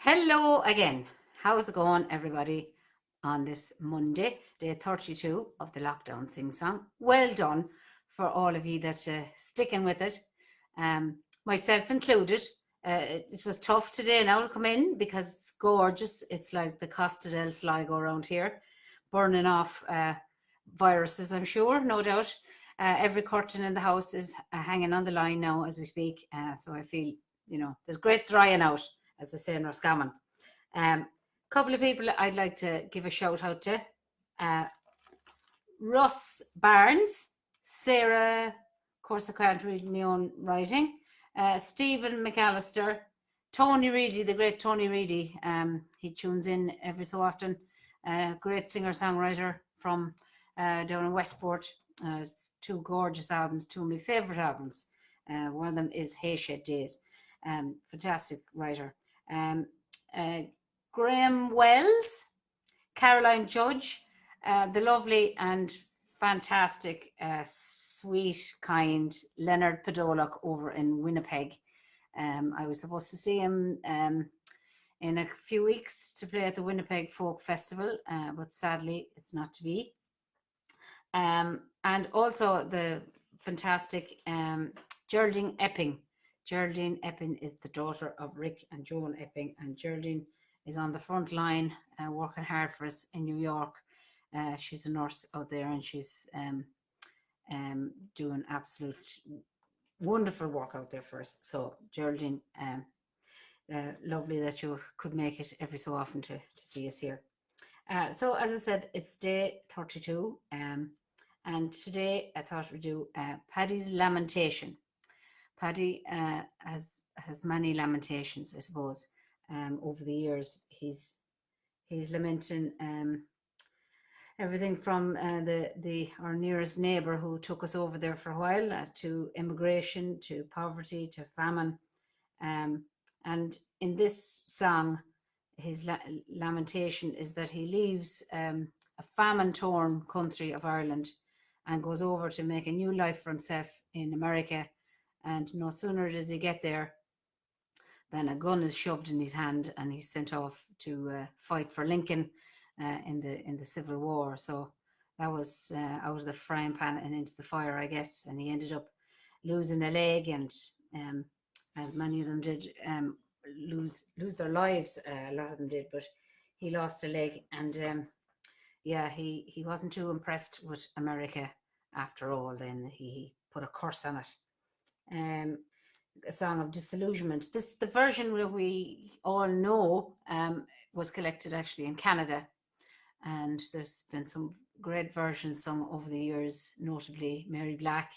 Hello again. How's it going, everybody, on this Monday, day 32 of the lockdown sing song? Well done for all of you that sticking with it, myself included. It was tough today now to come in because it's gorgeous. It's like the Costa del Sligo around here, burning off viruses, I'm sure, no doubt. Every curtain in the house is hanging on the line now as we speak. So I feel, there's great drying out, as I say in Roscommon. Couple of people I'd like to give a shout out to. Russ Barnes, Sarah, of course I can't read my own writing, Stephen McAllister, Tony Reedy, the great Tony Reedy. He tunes in every so often. Great singer-songwriter from down in Westport. Two gorgeous albums, two of my favourite albums. One of them is Hay Shed Days. Fantastic writer. Graham Wells, Caroline Judge, the lovely and fantastic, sweet, kind Leonard Podolak over in Winnipeg. I was supposed to see him in a few weeks to play at the Winnipeg Folk Festival, but sadly it's not to be. And also the fantastic Geraldine Epping. Geraldine Epping is the daughter of Rick and Joan Epping, and Geraldine is on the front line working hard for us in New York. She's a nurse out there, and she's doing absolute wonderful work out there for us. So Geraldine, lovely that you could make it every so often to see us here. So as I said, it's day 32, and today I thought we'd do Paddy's Lamentation. Paddy has many lamentations, I suppose. Over the years, he's lamenting everything from our nearest neighbour who took us over there for a while, to immigration, to poverty, to famine, and in this song, his lamentation is that he leaves a famine-torn country of Ireland and goes over to make a new life for himself in America. And no sooner does he get there than a gun is shoved in his hand and he's sent off to fight for Lincoln in the Civil War. So that was out of the frying pan and into the fire, I guess. And he ended up losing a leg, and as many of them did, lose their lives. A lot of them did, but he lost a leg, and he wasn't too impressed with America after all. Then he put a curse on it. A song of disillusionment. The version that we all know was collected actually in Canada, and there's been some great versions sung over the years, notably Mary Black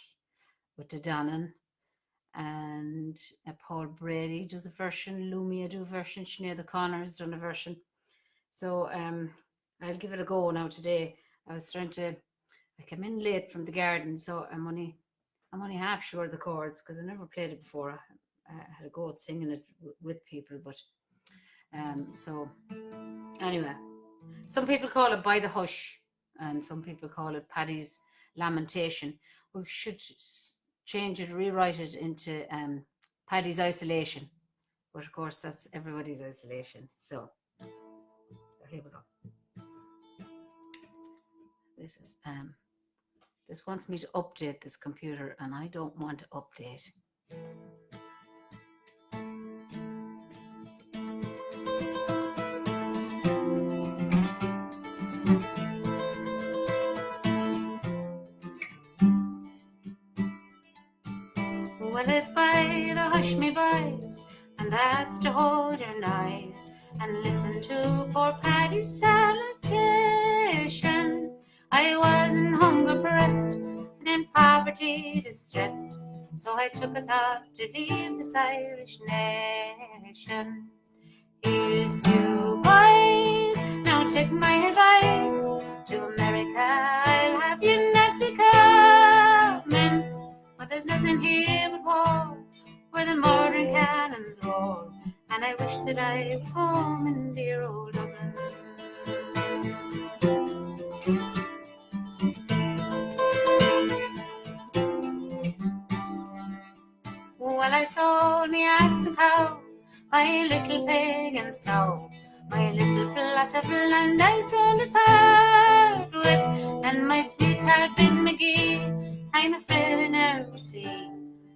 with the Donnan, and Paul Brady does a version, Lumia do a version, Sinead O'Connor's done a version. So I'll give it a go now today. I came in late from the garden, so I'm only half sure of the chords because I never played it before. I had a go at singing it with people, but so anyway, some people call it By the Hush, and some people call it Paddy's Lamentation. We should change it, rewrite it into Paddy's Isolation, but of course that's everybody's isolation. So here we go. This is this wants me to update this computer, and I don't want to update. Well, it's by the hush, me boys, and that's to hold your noise and listen to poor Paddy's salutation. I was in hunger pressed and in poverty distressed, so I took a thought to leave this Irish nation. Here's to boys, now take my advice, to America I'll have you not be coming, but there's nothing here but war, where the modern cannons roar, and I wish that I was home in dear old Dublin. Well, I sold me ass a cow my little pagan soul, my little plot of land I soon part with, and my sweetheart Big McGee, I'm afraid I never will see,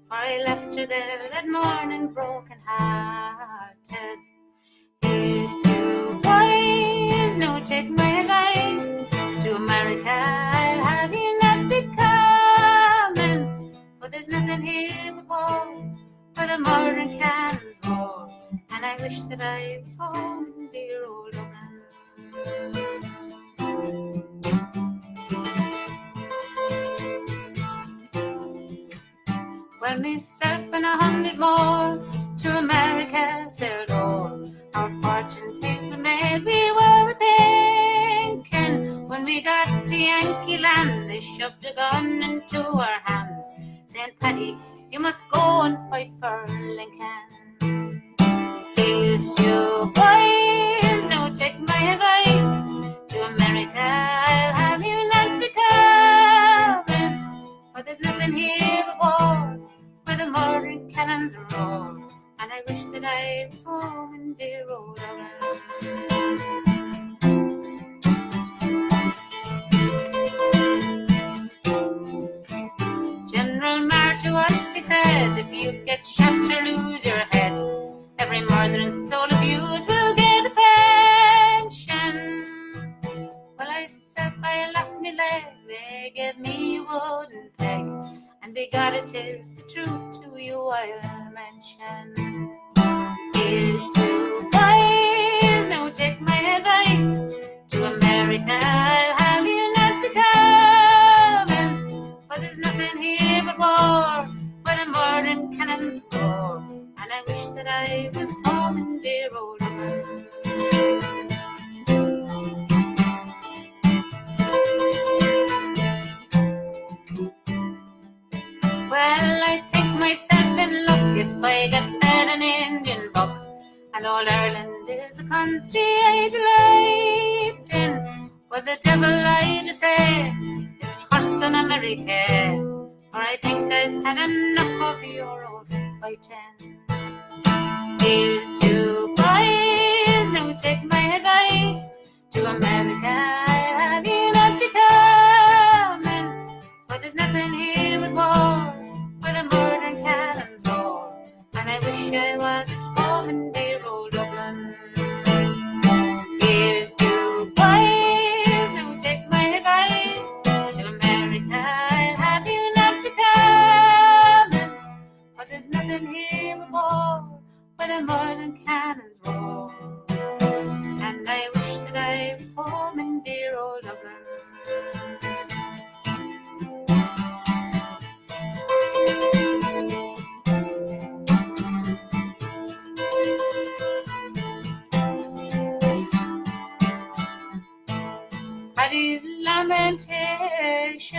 for I left her there that morning broken hearted. Here's to boys, no take my advice, to America I'll have you not be coming, for there's nothing here but war, for the modern cannons roar, and I wish that I was home in dear old Dublin. Well, myself and 100 more to America sailed o'er. Our fortunes big we made, we were thinking. When we got to Yankee land, they shoved a gun into our hands, saying, Paddy, you must go and fight for Lincoln. Here's to boys, no take my advice, to America I'll have you not be coming, for there's nothing here but war, where the modern cannons roar, and I wish that I was home in dear old Dublin. General Marr to us, he said, if you get shot or lose your head, every mother and soul of yous will get a pension. Well, I said, I lost me leg, they gave me a wooden peg, and begot it is the truth to you I'll mention. Here's to boys, now take my advice, to America I'll have you not be coming, for there's nothing here but war, where the modern cannons roar, and I wish that I was home in dear old Dublin. Well, I think myself in luck if I get fed an Indian buck, and all Ireland is a country I delight in. Well, the devil I do say, it's curse on America, for I think I've had enough of your old fighting. Here's to boys, now take my advice, to America I'll have you not be coming, for there's nothing here but war, where the modern cannons roar, and I wish I was at home in dear old Dublin. Here's to boys, now take my advice, to America I'll have you not be coming, for there's nothing here but war, where the modern cannons roar, and I wish that I was home in dear old Dublin. Paddy's lamentation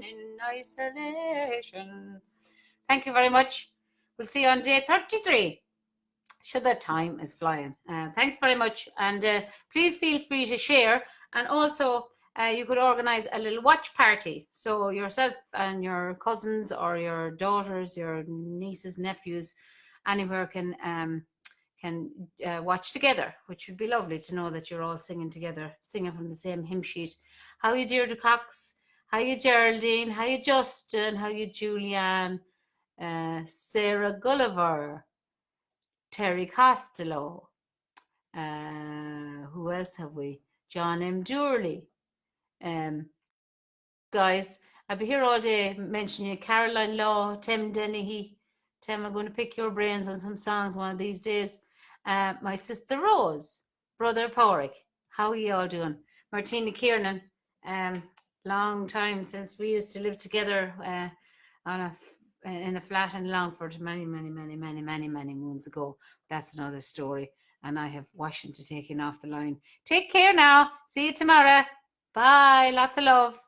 in isolation. Thank you very much. We'll see you on day 33. Should that time is flying. Thanks very much. And please feel free to share. And also, you could organize a little watch party. So yourself and your cousins or your daughters, your nieces, nephews, anywhere can watch together, which would be lovely to know that you're all singing together, singing from the same hymn sheet. How you Deirdre Cox? How you Geraldine? How you Justin? How you Julianne? Sarah Gulliver? Terry Costello. Who else have we? John M. Durley. Guys, I'll be here all day mentioning you. Caroline Law, Tim Dennehy. Tim, I'm going to pick your brains on some songs one of these days. My sister Rose, brother Porrick. How are you all doing? Martina Kiernan. Long time since we used to live together in a flat in Longford many moons ago. That's another story. And I have Washington taken off the line. Take care now. See you tomorrow. Bye. Lots of love.